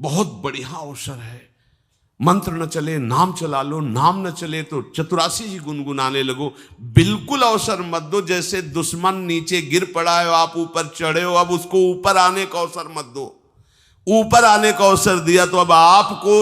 बहुत बढ़िया अवसर है। मंत्र न चले नाम चला लो, नाम न चले तो चतुरासी जी गुनगुनाने लगो। बिल्कुल अवसर मत दो, जैसे दुश्मन नीचे गिर पड़ा है आप ऊपर चढ़े हो, अब उसको ऊपर आने का अवसर मत दो। ऊपर आने का अवसर दिया तो अब आपको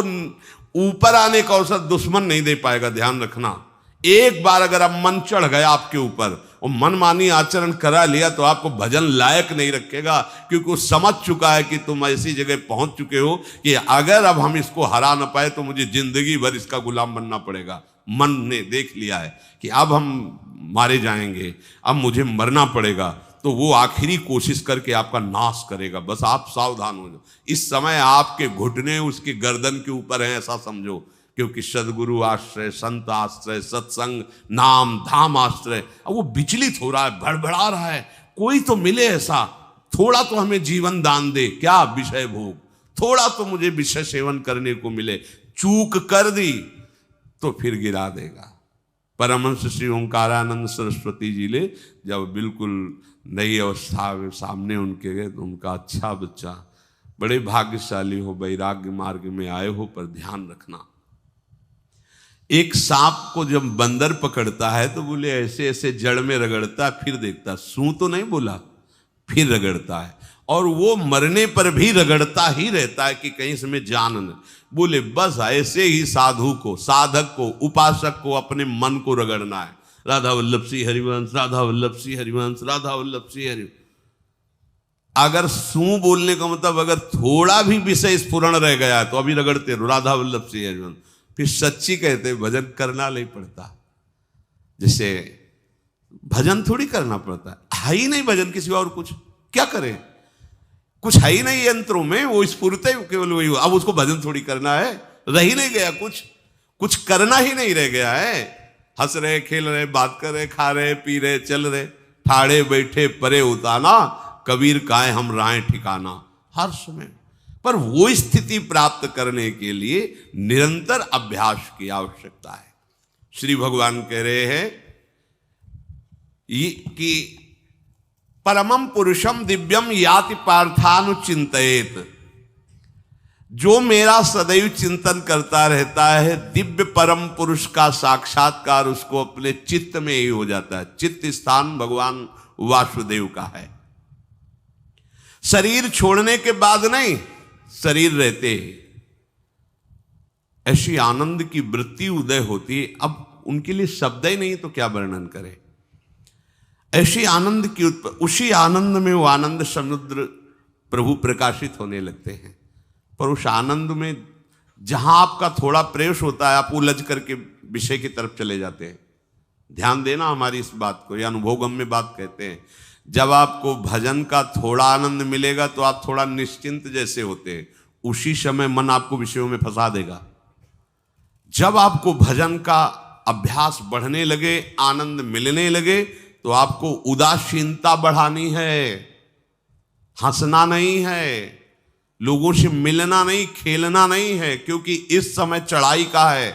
ऊपर आने का अवसर दुश्मन नहीं दे पाएगा। ध्यान रखना, एक बार अगर अब मन चढ़ गया आपके ऊपर और मनमानी आचरण करा लिया तो आपको भजन लायक नहीं रखेगा, क्योंकि वो समझ चुका है कि तुम ऐसी जगह पहुंच चुके हो कि अगर अब हम इसको हरा ना पाए तो मुझे जिंदगी भर इसका गुलाम बनना पड़ेगा। मन ने देख लिया है कि अब हम मारे जाएंगे, अब मुझे मरना पड़ेगा, तो वो आखिरी कोशिश करके आपका नाश करेगा। बस आप सावधान हो जाओ। इस समय आपके घुटने उसके गर्दन के ऊपर हैं, ऐसा समझो, क्योंकि सदगुरु आश्रय, संत आश्रय, सत्संग, नाम धाम आश्रय। अब वो विचलित हो रहा है, भड़बड़ा रहा है, कोई तो मिले ऐसा, थोड़ा तो हमें जीवन दान दे, क्या विषय भोग, थोड़ा तो मुझे विषय सेवन करने को मिले। चूक कर दी तो फिर गिरा देगा। परमहंस श्री ओंकारानंद सरस्वती जी ले जब बिल्कुल नई अवस्था में सामने उनके गए तो उनका, अच्छा बच्चा, बड़े भाग्यशाली हो, वैराग्य मार्ग में आए हो, पर ध्यान रखना, एक सांप को जब बंदर पकड़ता है तो बोले ऐसे ऐसे जड़ में रगड़ता है, फिर देखता, सू तो नहीं बोला, फिर रगड़ता है, और वो मरने पर भी रगड़ता ही रहता है कि कहीं इसमें जान न। बोले बस ऐसे ही साधु को, साधक को, उपासक को अपने मन को रगड़ना है। राधा वल्लभ सिंह हरिवंश, राधा वल्लभ सिंह हरिवंश, राधा वल्लभ सिंह हरिवंश। अगर सू बोलने का मतलब अगर थोड़ा भी विषय स्फुरण रह गया है तो अभी रगड़ते रहो, राधा वल्लभ सिंह हरिवंश। फिर सच्ची कहते भजन करना नहीं पड़ता। जैसे भजन थोड़ी करना पड़ता है ही नहीं भजन, किसी और कुछ क्या करें, कुछ है ही नहीं यंत्रों में, वो स्फुरते केवल वही। अब उसको भजन थोड़ी करना है, रह ही नहीं गया, कुछ करना ही नहीं रह गया है। हंस रहे, खेल रहे, बात कर रहे, खा रहे, पी रहे, चल रहे, ठाड़े बैठे परे उताना, कबीर काहे हम राहें ठिकाना, हर समय। पर वो स्थिति प्राप्त करने के लिए निरंतर अभ्यास की आवश्यकता है। श्री भगवान कह रहे हैं कि परमम पुरुषम दिव्यम याति पार्थानुचिंतयेत, जो मेरा सदैव चिंतन करता रहता है, दिव्य परम पुरुष का साक्षात्कार उसको अपने चित्त में ही हो जाता है। चित्त स्थान भगवान वासुदेव का है। शरीर छोड़ने के बाद नहीं, शरीर रहते ऐसी आनंद की वृत्ति उदय होती। अब उनके लिए शब्द ही नहीं तो क्या वर्णन करें। ऐसी आनंद की उसी आनंद में वो आनंद समुद्र प्रभु प्रकाशित होने लगते हैं। पर उस आनंद में जहां आपका थोड़ा प्रवेश होता है, आप उलझ करके विषय की तरफ चले जाते हैं। ध्यान देना हमारी इस बात को, ये अनुभवगम्य बात कहते हैं। जब आपको भजन का थोड़ा आनंद मिलेगा तो आप थोड़ा निश्चिंत जैसे होते हैं, उसी समय मन आपको विषयों में फंसा देगा। जब आपको भजन का अभ्यास बढ़ने लगे, आनंद मिलने लगे, तो आपको उदासीनता बढ़ानी है, हंसना नहीं है, लोगों से मिलना नहीं, खेलना नहीं है, क्योंकि इस समय चढ़ाई का है।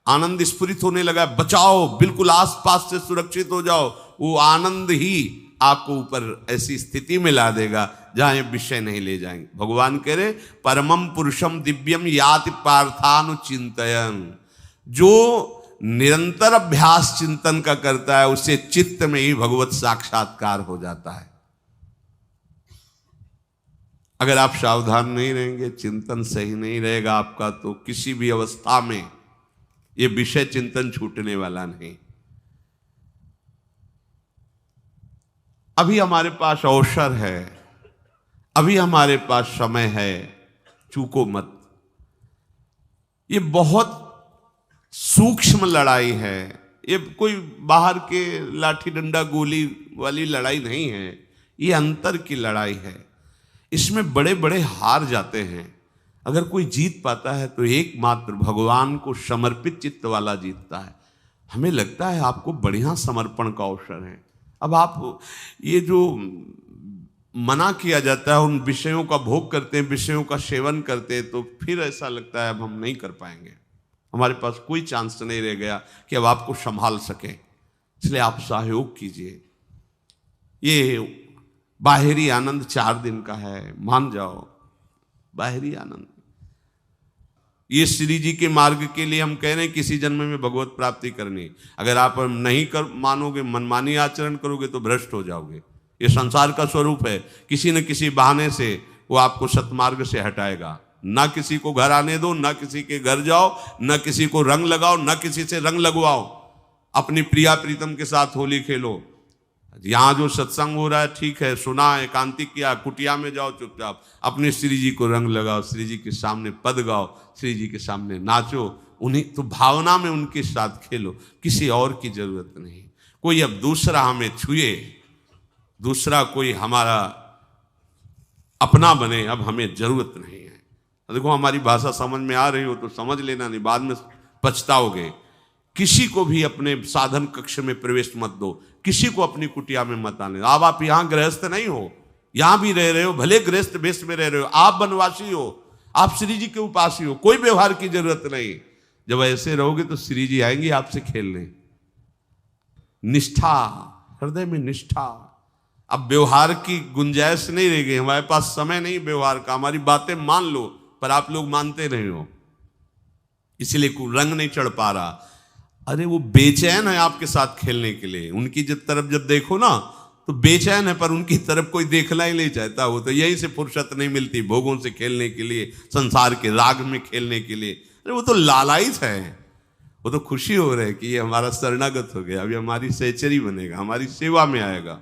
आनंद स्फुरित होने लगा, बचाओ, बिल्कुल आसपास से सुरक्षित हो जाओ। वो आनंद ही आपको ऊपर ऐसी स्थिति में ला देगा जहां ये विषय नहीं ले जाएंगे। भगवान कह रहे परमम पुरुषम दिव्यम याति पार्थानुचिंतयन्, जो निरंतर अभ्यास चिंतन का करता है उससे चित्त में ही भगवत साक्षात्कार हो जाता है। अगर आप सावधान नहीं रहेंगे, चिंतन सही नहीं रहेगा आपका, तो किसी भी अवस्था में ये विषय चिंतन छूटने वाला नहीं। अभी हमारे पास अवसर है, अभी हमारे पास समय है, चूको मत। ये बहुत सूक्ष्म लड़ाई है, ये कोई बाहर के लाठी डंडा गोली वाली लड़ाई नहीं है, ये अंतर की लड़ाई है। इसमें बड़े बड़े हार जाते हैं। अगर कोई जीत पाता है तो एकमात्र भगवान को समर्पित चित्त वाला जीतता है। हमें लगता है आपको बढ़िया समर्पण का अवसर है। अब आप ये जो मना किया जाता है, उन विषयों का भोग करते हैं, विषयों का सेवन करते हैं, तो फिर ऐसा लगता है अब हम नहीं कर पाएंगे, हमारे पास कोई चांस नहीं रह गया कि अब आपको संभाल सके। इसलिए आप सहयोग कीजिए। ये बाहरी आनंद 4 दिन का है, मान जाओ, बाहरी आनंद। ये श्री जी के मार्ग के लिए हम कह रहे हैं किसी जन्म में भगवत प्राप्ति करनी। अगर आप नहीं कर मानोगे, मनमानी आचरण करोगे तो भ्रष्ट हो जाओगे। ये संसार का स्वरूप है, किसी न किसी बहाने से वो आपको सतमार्ग से हटाएगा। ना किसी को घर आने दो, ना किसी के घर जाओ, ना किसी को रंग लगाओ, ना किसी से रंग लगवाओ। अपनी प्रिया प्रीतम के साथ होली खेलो। यहाँ जो सत्संग हो रहा है ठीक है, सुना, एकांतिक किया, कुटिया में जाओ चुपचाप, अपने श्री जी को रंग लगाओ, श्री जी के सामने पद गाओ, श्री जी के सामने नाचो, उन्हीं तो भावना में उनके साथ खेलो, किसी और की जरूरत नहीं। कोई अब दूसरा हमें छुए, दूसरा कोई हमारा अपना बने, अब हमें जरूरत नहीं है। देखो हमारी भाषा समझ में आ रही हो तो समझ लेना, नहीं बाद में पछताओगे। किसी को भी अपने साधन कक्ष में प्रवेश मत दो, किसी को अपनी कुटिया में मत आने। अब आप यहां गृहस्थ नहीं हो, यहां भी रह रहे हो, भले गृहस्थ वेश में रह रहे हो, आप वनवासी हो, आप श्री जी के उपासी हो, कोई व्यवहार की जरूरत नहीं। जब ऐसे रहोगे तो श्री जी आएंगे आपसे खेलने। निष्ठा, हृदय में निष्ठा। अब व्यवहार की गुंजाइश नहीं रह गई, हमारे पास समय नहीं व्यवहार का। हमारी बातें मान लो पर आप लोग मानते नहीं हो, इसलिए रंग नहीं चढ़ पा रहा। अरे वो बेचैन है आपके साथ खेलने के लिए, उनकी तरफ जब देखो ना तो बेचैन है, पर उनकी तरफ कोई देखना ही नहीं चाहता। वो तो यहीं से फुर्सत नहीं मिलती भोगों से खेलने के लिए, संसार के राग में खेलने के लिए। अरे वो तो लालायित है, वो तो खुशी हो रहे कि ये हमारा शरणागत हो गया, अभी हमारी सहचरी बनेगा, हमारी सेवा में आएगा।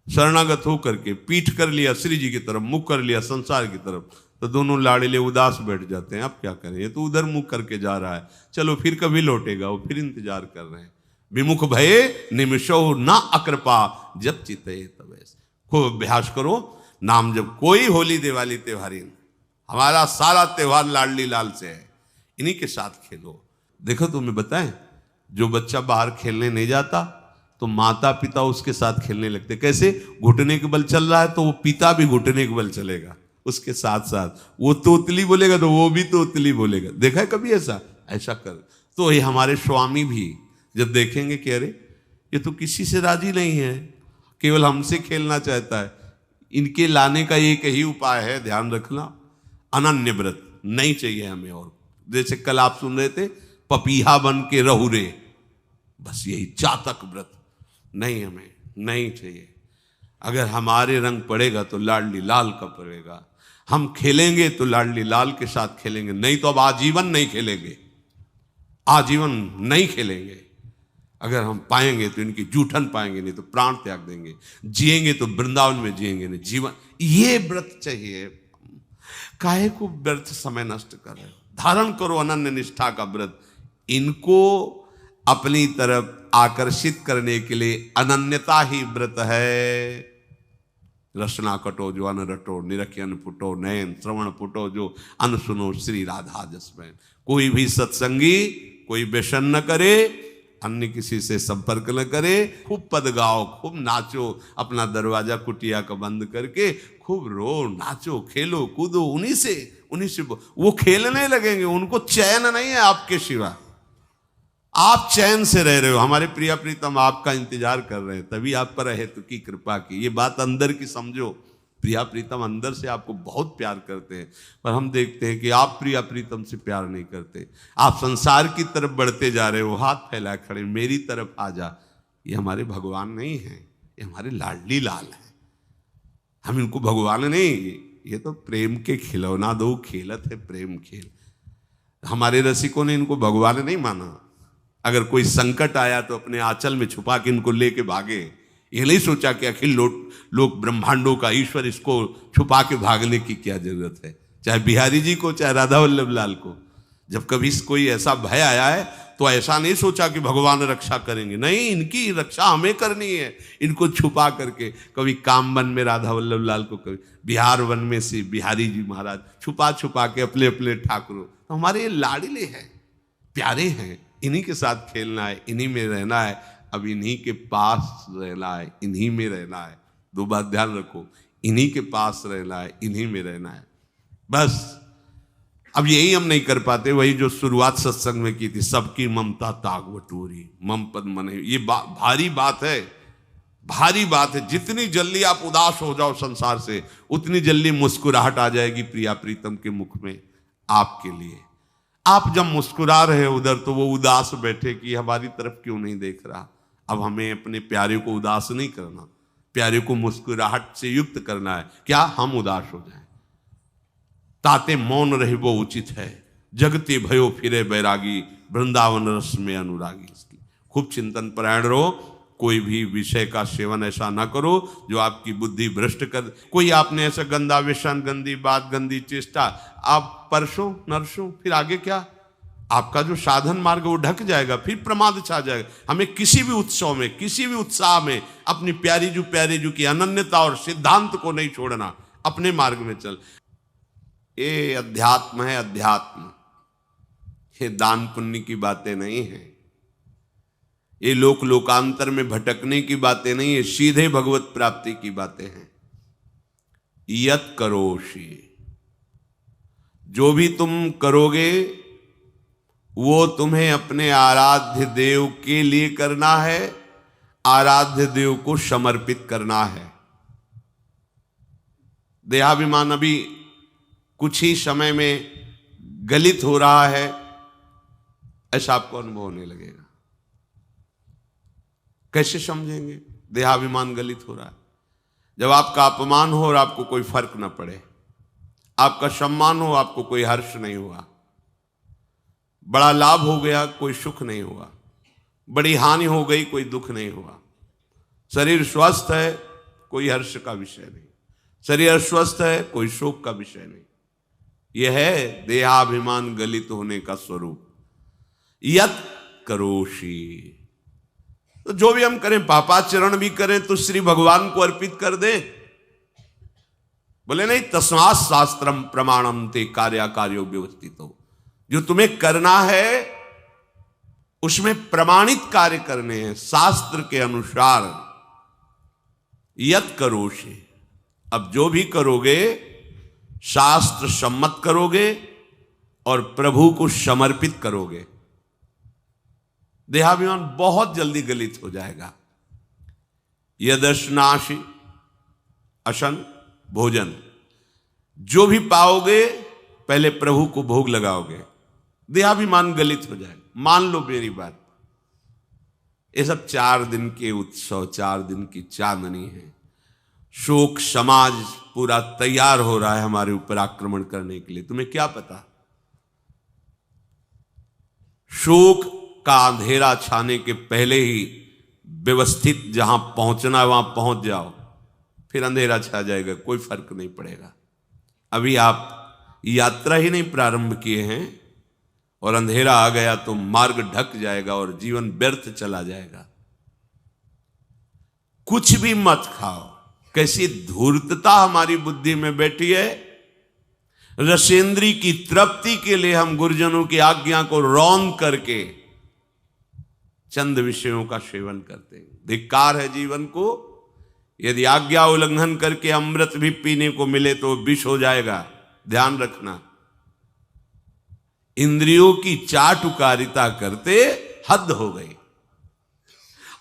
शरणागत होकर के पीठ कर लिया श्री जी की तरफ, मुख कर लिया संसार की तरफ, तो दोनों लाड़िले उदास बैठ जाते हैं। अब क्या करें, ये तो उधर मुख करके जा रहा है, चलो फिर कभी लौटेगा, वो फिर इंतजार कर रहे हैं। विमुख भये निमिषो ना अकृपा, जब चिते तब। खूब अभ्यास करो नाम जब। कोई होली दिवाली त्योहारी, हमारा सारा त्योहार लाडली लाल से है, इन्हीं के साथ खेलो। देखो तुम्हें बताएं, जो बच्चा बाहर खेलने नहीं जाता तो माता पिता उसके साथ खेलने लगते। कैसे? घुटने के बल चल रहा है तो वो पिता भी घुटने के बल चलेगा उसके साथ साथ। वो तोतली बोलेगा तो वो भी तोतली बोलेगा। देखा है कभी ऐसा? ऐसा कर। तो ये हमारे स्वामी भी जब देखेंगे कि अरे ये तो किसी से राजी नहीं है, केवल हमसे खेलना चाहता है, इनके लाने का एक ही उपाय है, ध्यान रखना, अनन्य व्रत नहीं चाहिए हमें। और जैसे कल आप सुन रहे थे, पपीहा बन के रहू रे, बस यही चातक व्रत नहीं, हमें नहीं चाहिए। अगर हमारे रंग पड़ेगा तो लाडली लाल का पड़ेगा, हम खेलेंगे तो लाडली लाल के साथ खेलेंगे, नहीं तो अब आजीवन नहीं खेलेंगे, आजीवन नहीं खेलेंगे। अगर हम पाएंगे तो इनकी जूठन पाएंगे, नहीं तो प्राण त्याग देंगे। जिएंगे तो वृंदावन में जिएंगे, नहीं जीवन। ये व्रत चाहिए। काहे को व्यर्थ समय नष्ट कर रहे हो? धारण करो अनन्य निष्ठा का व्रत। इनको अपनी तरफ आकर्षित करने के लिए अनन्यता ही व्रत है। रसना कटो जो अन रटो, निरखियन फुटो नयन, श्रवण फुटो जो अन सुनो, श्री राधा जसमैन। कोई भी सत्संगी कोई व्यसन न करे, अन्य किसी से संपर्क न करे, खूब पद गाओ, खूब नाचो, अपना दरवाजा कुटिया का बंद करके खूब रो, नाचो, खेलो, कूदो, उन्हीं से वो खेलने लगेंगे। उनको चैन नहीं है आपके सिवा, आप चैन से रह रहे हो। हमारे प्रिया प्रीतम आपका इंतजार कर रहे हैं, तभी आप पर हेतु की कृपा की। ये बात अंदर की समझो। प्रिया प्रीतम अंदर से आपको बहुत प्यार करते हैं, पर हम देखते हैं कि आप प्रिया प्रीतम से प्यार नहीं करते। आप संसार की तरफ बढ़ते जा रहे हो, हाथ फैला खड़े, मेरी तरफ आ जा। ये हमारे भगवान नहीं है, ये हमारे लाडली लाल हैं। हम इनको भगवान नहीं, ये तो प्रेम के खिलौना दो खेलत है प्रेम खेल। हमारे रसिकों ने इनको भगवान नहीं माना। अगर कोई संकट आया तो अपने आंचल में छुपा के इनको लेके भागे। ये नहीं सोचा कि अखिल लोक ब्रह्मांडों का ईश्वर, इसको छुपा के भागने की क्या जरूरत है। चाहे बिहारी जी को, चाहे राधा वल्लभ लाल को, जब कभी कोई ऐसा भय आया है तो ऐसा नहीं सोचा कि भगवान रक्षा करेंगे, नहीं, इनकी रक्षा हमें करनी है। इनको छुपा करके, कभी कामवन में राधा वल्लभ लाल को, कभी बिहार वन में से बिहारी जी महाराज, छुपा छुपा के अपने अपने ठाकुरों। तो हमारे ये लाडले हैं, प्यारे हैं, इन्हीं के साथ खेलना है, इन्हीं में रहना है। अब इन्हीं के पास रहना है, इन्हीं में रहना है। दो बात ध्यान रखो, इन्हीं के पास रहना है, इन्हीं में रहना है, बस। अब यही हम नहीं कर पाते, वही जो शुरुआत सत्संग में की थी, सबकी ममता ताग बटोरी, मम पद मने। ये भारी बात है, भारी बात है। जितनी जल्दी आप उदास हो जाओ संसार से, उतनी जल्दी मुस्कुराहट आ जाएगी प्रिया प्रीतम के मुख में आपके लिए। आप जब मुस्कुरा रहे उधर तो वो उदास बैठे कि हमारी तरफ क्यों नहीं देख रहा। अब हमें अपने प्यारे को उदास नहीं करना, प्यारे को मुस्कुराहट से युक्त करना है। क्या हम उदास हो जाएं? ताते मौन रहे वो उचित है, जगते भयो फिरे बैरागी, वृंदावन रस में अनुरागी। इसकी खूब चिंतन परायण रहो, कोई भी विषय का सेवन ऐसा ना करो जो आपकी बुद्धि भ्रष्ट कर। कोई आपने ऐसा गंदा व्यसन, गंदी बात, गंदी चेष्टा, आप परसों नरसों, फिर आगे क्या? आपका जो साधन मार्ग वो ढक जाएगा, फिर प्रमाद छा जाएगा। हमें किसी भी उत्सव में, किसी भी उत्साह में अपनी प्यारी जू की अनन्यता और सिद्धांत को नहीं छोड़ना, अपने मार्ग में चल। ये अध्यात्म है, अध्यात्म। ये दान पुण्य की बातें नहीं है, ये लोक लोकांतर में भटकने की बातें नहीं है, सीधे भगवत प्राप्ति की बातें हैं। यत करोषि, जो भी तुम करोगे वो तुम्हें अपने आराध्य देव के लिए करना है, आराध्य देव को समर्पित करना है। देहाभिमान अभी कुछ ही समय में गलित हो रहा है, ऐसा आपको अनुभव होने लगेगा। कैसे समझेंगे देहाभिमान गलित हो रहा है? जब आपका अपमान हो और आपको कोई फर्क ना पड़े, आपका सम्मान हो, आपको कोई हर्ष नहीं हुआ, बड़ा लाभ हो गया, कोई सुख नहीं हुआ, बड़ी हानि हो गई, कोई दुख नहीं हुआ, शरीर स्वस्थ है, कोई हर्ष का विषय नहीं, शरीर अस्वस्थ है, कोई शोक का विषय नहीं। यह है देहाभिमान गलित होने का स्वरूप। यत करोषि, तो जो भी हम करें, पापाचरण भी करें तो श्री भगवान को अर्पित कर दें। बोले नहीं, तस्मात् शास्त्रम प्रमाणम ते कार्याकार्यो व्यवस्थितो, जो तुम्हें करना है उसमें प्रमाणित कार्य करने हैं शास्त्र के अनुसार। यत करोषि, अब जो भी करोगे शास्त्र सम्मत करोगे और प्रभु को समर्पित करोगे, देहाभिमान बहुत जल्दी गलित हो जाएगा। यदश्नाशि, अशन भोजन, जो भी पाओगे पहले प्रभु को भोग लगाओगे, देहाभिमान गलित हो जाएगा। मान लो मेरी बात, ये सब 4 दिन के उत्सव, 4 दिन की चांदनी है। शोक समाज पूरा तैयार हो रहा है हमारे ऊपर आक्रमण करने के लिए। तुम्हें क्या पता, शोक का अंधेरा छाने के पहले ही व्यवस्थित जहां पहुंचना है वहां पहुंच जाओ, फिर अंधेरा छा जाएगा, कोई फर्क नहीं पड़ेगा। अभी आप यात्रा ही नहीं प्रारंभ किए हैं और अंधेरा आ गया तो मार्ग ढक जाएगा और जीवन व्यर्थ चला जाएगा। कुछ भी मत खाओ। कैसी धूर्तता हमारी बुद्धि में बैठी है। रसेंद्री की तृप्ति के लिए हम गुरुजनों की आज्ञा को रौंद करके चंद विषयों का सेवन करते हैं। धिक्कार है जीवन को। यदि आज्ञा उल्लंघन करके अमृत भी पीने को मिले तो विष हो जाएगा, ध्यान रखना। इंद्रियों की चाटुकारिता करते हद हो गई।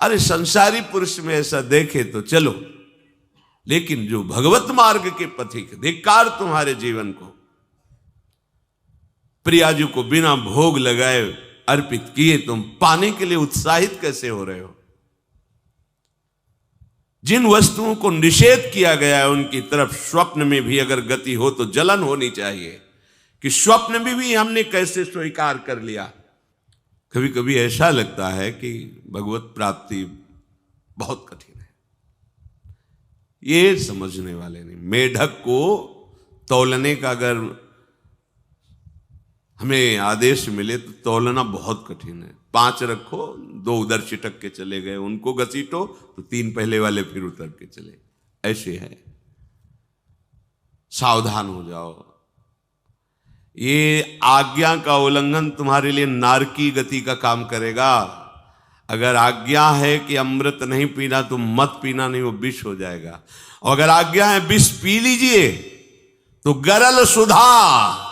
अरे संसारी पुरुष में ऐसा देखे तो चलो, लेकिन जो भगवत मार्ग के पथिक, धिक्कार तुम्हारे जीवन को। प्रियाजू को बिना भोग लगाए अर्पित किए तुम पाने के लिए उत्साहित कैसे हो रहे हो? जिन वस्तुओं को निषेध किया गया है उनकी तरफ स्वप्न में भी अगर गति हो तो जलन होनी चाहिए कि स्वप्न में भी हमने कैसे स्वीकार कर लिया। कभी कभी ऐसा लगता है कि भगवत प्राप्ति बहुत कठिन है, ये समझने वाले नहीं। मेढक को तौलने का अगर हमें आदेश मिले तो तौलना बहुत कठिन है। 5 रखो, 2 उधर चिटक के चले गए, उनको घसीटो तो 3 पहले वाले फिर उतर के चले, ऐसे है। सावधान हो जाओ। ये आज्ञा का उल्लंघन तुम्हारे लिए नारकी गति का काम करेगा। अगर आज्ञा है कि अमृत नहीं पीना तो मत पीना, नहीं वो विष हो जाएगा। और अगर आज्ञा है विष पी लीजिए तो गरल सुधा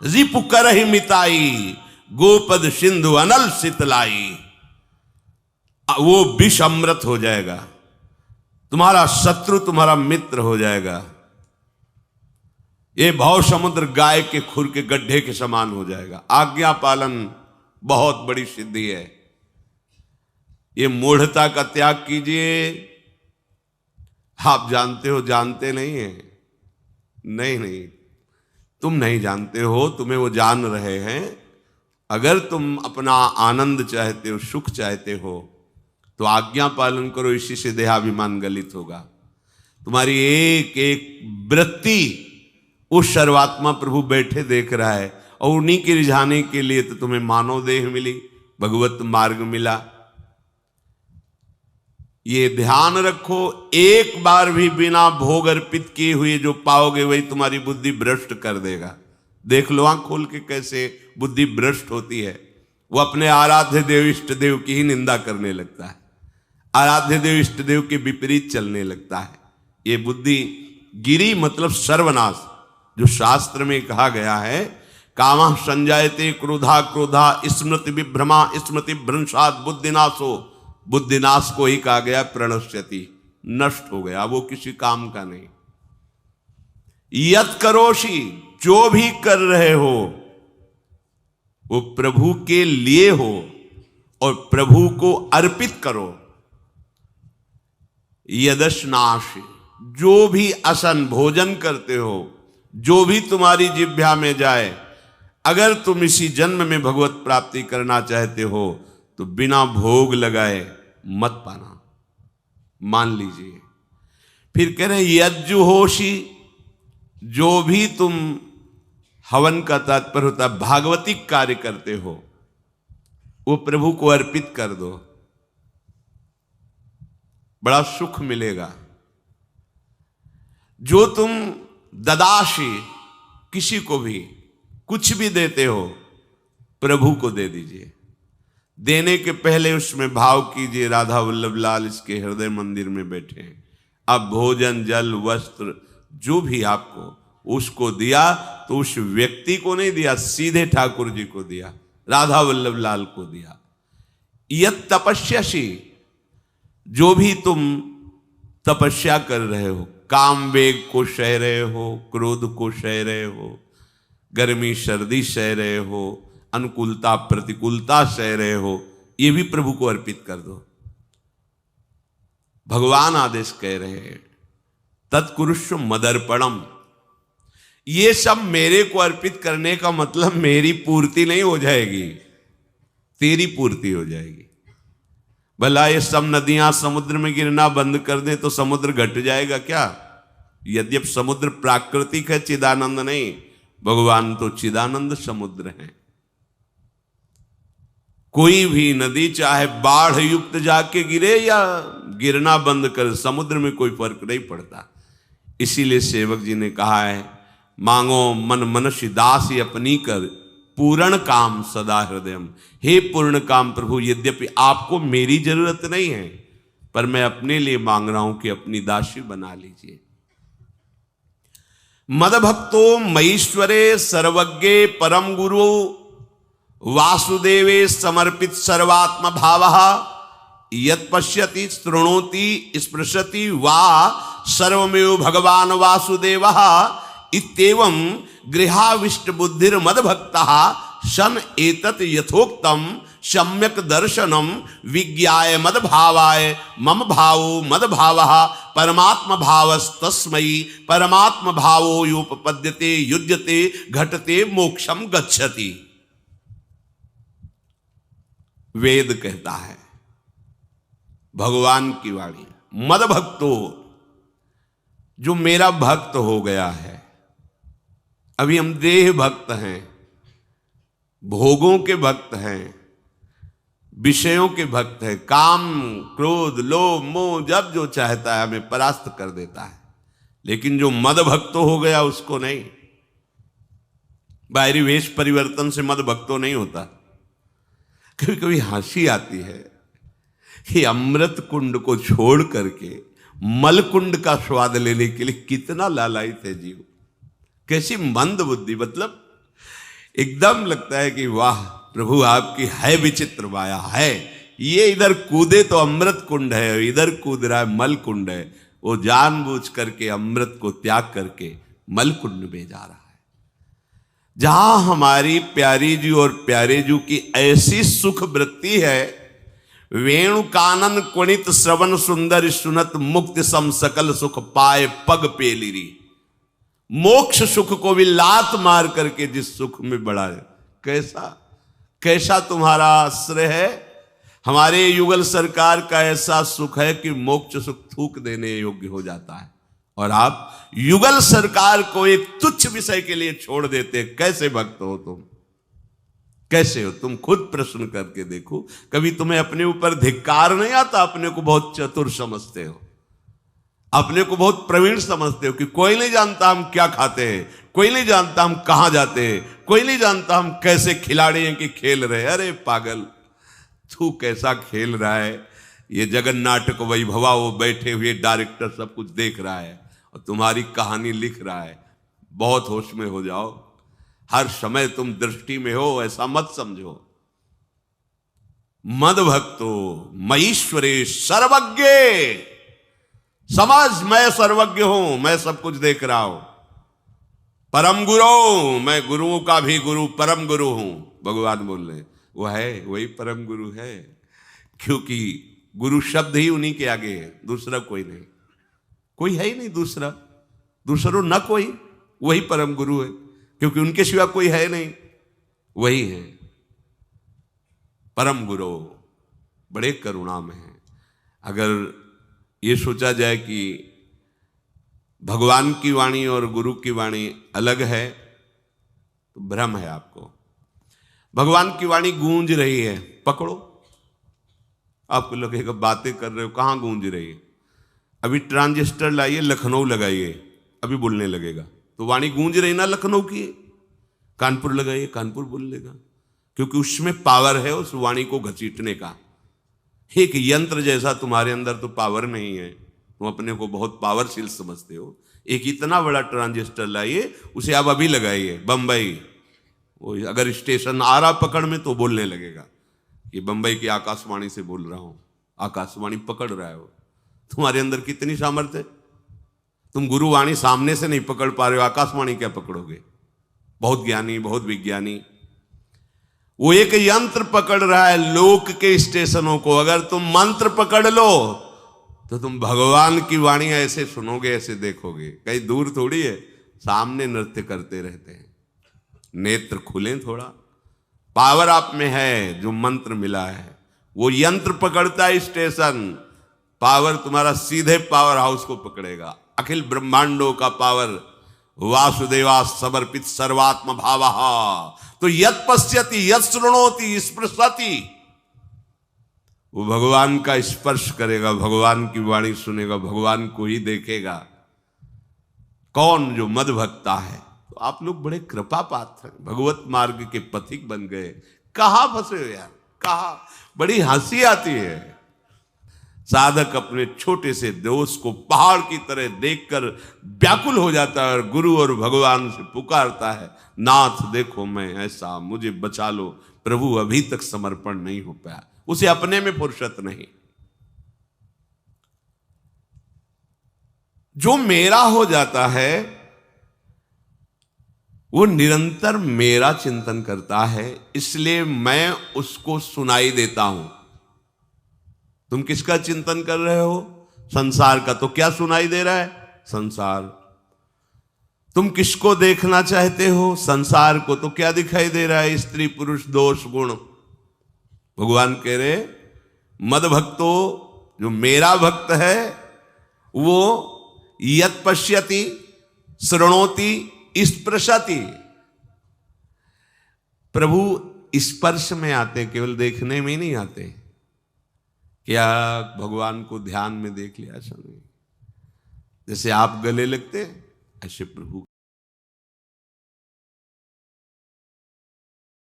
रिपु करहि मिताई, गोपद सिंधु अनल शीतलाई, वो विष अमृत हो जाएगा। तुम्हारा शत्रु तुम्हारा मित्र हो जाएगा। ये भव समुद्र गाय के खुर के गड्ढे के समान हो जाएगा। आज्ञा पालन बहुत बड़ी सिद्धि है। ये मूढ़ता का त्याग कीजिए। आप जानते हो, जानते नहीं है? नहीं, तुम नहीं जानते हो, तुम्हें वो जान रहे हैं। अगर तुम अपना आनंद चाहते हो, सुख चाहते हो, तो आज्ञा पालन करो। इसी से देहाभिमान गलित होगा। तुम्हारी एक एक वृत्ति उस सर्वात्मा प्रभु बैठे देख रहा है, और उन्हीं के रिझाने के लिए तो तुम्हें मानव देह मिली, भगवत मार्ग मिला। ये ध्यान रखो, एक बार भी बिना भोग अर्पित किए हुए जो पाओगे वही तुम्हारी बुद्धि भ्रष्ट कर देगा। देख लो आंख खोल के कैसे बुद्धि भ्रष्ट होती है। वो अपने आराध्य देव इष्ट देव की ही निंदा करने लगता है, आराध्य देव इष्ट देव के विपरीत चलने लगता है। ये बुद्धि गिरी मतलब सर्वनाश। जो शास्त्र में कहा गया है, कामः संजायते क्रोधा क्रोधा स्मृति विभ्रमा स्मृति भ्रंशात् बुद्धिनाशो, बुद्धिनाश को ही कहा गया प्रणश्यति, नष्ट हो गया, वो किसी काम का नहीं। यत करोषि, जो भी कर रहे हो वो प्रभु के लिए हो और प्रभु को अर्पित करो। यदश्नासि, जो भी असन भोजन करते हो, जो भी तुम्हारी जिह्वा में जाए, अगर तुम इसी जन्म में भगवत प्राप्ति करना चाहते हो तो बिना भोग लगाए मत पाना, मान लीजिए। फिर कह रहे यज्जुहोषि, जो भी तुम, हवन का तात्पर्य होता है भागवतिक कार्य करते हो, वो प्रभु को अर्पित कर दो, बड़ा सुख मिलेगा। जो तुम ददाशी, किसी को भी कुछ भी देते हो, प्रभु को दे दीजिए। देने के पहले उसमें भाव कीजिए, राधा वल्लभ लाल इसके हृदय मंदिर में बैठे हैं। अब भोजन जल वस्त्र जो भी आपको उसको दिया तो उस व्यक्ति को नहीं दिया, सीधे ठाकुर जी को दिया, राधा वल्लभ लाल को दिया। यत तपस्यासी, जो भी तुम तपस्या कर रहे हो, काम वेग को सह रहे हो, क्रोध को सह रहे हो, गर्मी सर्दी सह रहे हो, अनुकूलता प्रतिकूलता सह रहे हो, ये भी प्रभु को अर्पित कर दो। भगवान आदेश कह रहे हैं तत्कुरुष्व मदर्पणम, ये सब मेरे को अर्पित करने का मतलब मेरी पूर्ति नहीं हो जाएगी, तेरी पूर्ति हो जाएगी। भला ये सब नदियां समुद्र में गिरना बंद कर दें तो समुद्र घट जाएगा क्या? यद्यप समुद्र प्राकृतिक है, चिदानंद नहीं, भगवान तो चिदानंद समुद्र है। कोई भी नदी चाहे बाढ़ युक्त जाके गिरे या गिरना बंद कर, समुद्र में कोई फर्क नहीं पड़ता। इसीलिए सेवक जी ने कहा है, मांगो मन मनुष्य दासी अपनी कर, पूर्ण काम सदा हृदयम। हे पूर्ण काम प्रभु, यद्यपि आपको मेरी जरूरत नहीं है, पर मैं अपने लिए मांग रहा हूं कि अपनी दासी बना लीजिए। मद भक्तो मईश्वरे सर्वज्ञे परम गुरु वासुदेवे समर्पित सर्वात्म भावः, यत् पश्यति शृणोति स्पृशति वा सर्वमेव भगवान वासुदेवः, इत्येवं गृहाविष्ट बुद्धिर मद भक्तः सन एतत् यथोक्तम सम्यक दर्शनम विज्ञाय मद भावाय मम भावो मद भावः परमात्म भावस्तस्मै परमात्म भावो योपपद्यते युज्यते घटते मोक्षम गच्छति। वेद कहता है, भगवान की वाणी, मद भक्तो, जो मेरा भक्त हो गया है। अभी हम देह भक्त हैं, भोगों के भक्त हैं, विषयों के भक्त हैं, काम क्रोध लोभ मोह जब जो चाहता है हमें परास्त कर देता है। लेकिन जो मद भक्त हो गया उसको नहीं। बाहरी वेश परिवर्तन से मद भक्तो नहीं होता। कभी कभी हंसी आती है कि अमृत कुंड को छोड़ करके मल कुंड का स्वाद लेने के लिए कितना लालायित है जीव। कैसी मंद बुद्धि, मतलब एकदम लगता है कि वाह प्रभु आपकी है विचित्र माया है। ये इधर कूदे तो अमृत कुंड है, इधर कूद रहा है मल कुंड है। वो जानबूझ करके अमृत को त्याग करके मलकुंड में जा रहा है। जहां हमारी प्यारी जी और प्यारे जी की ऐसी सुख वृत्ति है, वेणु कानन कुणित श्रवण सुंदर सुनत मुक्ति सम सकल सुख पाए पग पेलिरी। मोक्ष सुख को भी लात मार करके जिस सुख में बढ़ाए, कैसा कैसा तुम्हारा आश्रय है। हमारे युगल सरकार का ऐसा सुख है कि मोक्ष सुख थूक देने योग्य हो जाता है, और आप युगल सरकार को एक तुच्छ विषय के लिए छोड़ देते। कैसे भक्त हो तुम, कैसे हो तुम? खुद प्रश्न करके देखो। कभी तुम्हें अपने ऊपर धिक्कार नहीं आता? अपने को बहुत चतुर समझते हो, अपने को बहुत प्रवीण समझते हो कि कोई नहीं जानता हम क्या खाते हैं, कोई नहीं जानता हम कहां जाते हैं, कोई नहीं जानता हम कैसे खिलाड़ी हैं कि खेल रहे हैं। अरे पागल, तू कैसा खेल रहा है। ये जगन नाटक वैभवा, वो बैठे हुए डायरेक्टर सब कुछ देख रहा है और तुम्हारी कहानी लिख रहा है। बहुत होश में हो जाओ, हर समय तुम दृष्टि में हो, ऐसा मत समझो। मद भक्तो मईश्वरे सर्वज्ञ, समझ मैं सर्वज्ञ हूं, मैं सब कुछ देख रहा हूं। परम गुरु, मैं गुरुओं का भी गुरु, परम गुरु हूं। भगवान बोल रहे वो है, वही परम गुरु है, क्योंकि गुरु शब्द ही उन्हीं के आगे है, दूसरा कोई नहीं, कोई है ही नहीं दूसरा, दूसरो न कोई, वही परम गुरु है, क्योंकि उनके सिवा कोई है नहीं, वही है परम गुरु। बड़े करुणा में है। अगर ये सोचा जाए कि भगवान की वाणी और गुरु की वाणी अलग है तो भ्रम है आपको। भगवान की वाणी गूंज रही है, पकड़ो, आपको लगेगा बातें कर रहे हो, कहां गूंज रही है? अभी ट्रांजिस्टर लाइए, लखनऊ लगाइए, अभी बोलने लगेगा, तो वाणी गूंज रही ना लखनऊ की। कानपुर लगाइए, कानपुर बोल लेगा, क्योंकि उसमें पावर है उस वाणी को घसीटने का। एक यंत्र जैसा तुम्हारे अंदर तो पावर नहीं है, तुम अपने को बहुत पावरशील समझते हो। एक इतना बड़ा ट्रांजिस्टर लाइए, उसे आप अभी लगाइए बंबई, वो अगर स्टेशन आ रहा पकड़ में तो बोलने लगेगा कि बंबई की आकाशवाणी से बोल रहा हूं, आकाशवाणी पकड़ रहा है वो। तुम्हारे अंदर कितनी सामर्थ्य है, तुम गुरुवाणी सामने से नहीं पकड़ पा रहे हो, आकाशवाणी क्या पकड़ोगे? बहुत ज्ञानी, बहुत विज्ञानी, वो एक यंत्र पकड़ रहा है लोक के स्टेशनों को। अगर तुम मंत्र पकड़ लो तो तुम भगवान की वाणी ऐसे सुनोगे, ऐसे देखोगे, कहीं दूर थोड़ी है, सामने नृत्य करते रहते हैं। नेत्र खुलें थोड़ा, पावर आप में है, जो मंत्र मिला है वो यंत्र पकड़ता है स्टेशन, पावर तुम्हारा सीधे पावर हाउस को पकड़ेगा। अखिल ब्रह्मांडों का पावर वासुदेवा समर्पित सर्वात्म भावः, तो यत् पश्यति यत् शृणोति स्पृशति, वो भगवान का स्पर्श करेगा, भगवान की वाणी सुनेगा, भगवान को ही देखेगा। कौन? जो मद भक्ता है। तो आप लोग बड़े कृपा पात्र हैं, भगवत मार्ग के पथिक बन गए। कहां फंसे हो यार, कहां? बड़ी हंसी आती है। साधक अपने छोटे से दोष को पहाड़ की तरह देखकर व्याकुल हो जाता है और गुरु और भगवान से पुकारता है, नाथ देखो मैं ऐसा, मुझे बचा लो। प्रभु अभी तक समर्पण नहीं हो पाया, उसे अपने में फुर्सत नहीं। जो मेरा हो जाता है वो निरंतर मेरा चिंतन करता है, इसलिए मैं उसको सुनाई देता हूं। तुम किसका चिंतन कर रहे हो? संसार का। तो क्या सुनाई दे रहा है? संसार। तुम किसको देखना चाहते हो? संसार को। तो क्या दिखाई दे रहा है? स्त्री पुरुष दोष गुण। भगवान कह रहे मद भक्तो, जो मेरा भक्त है वो यत् पश्यति शृणोति स्पृशति। प्रभु स्पर्श में आते, केवल देखने में ही नहीं आते। क्या भगवान को ध्यान में देख लिया? ऐसा नहीं। जैसे आप गले लगते ऐसे प्रभु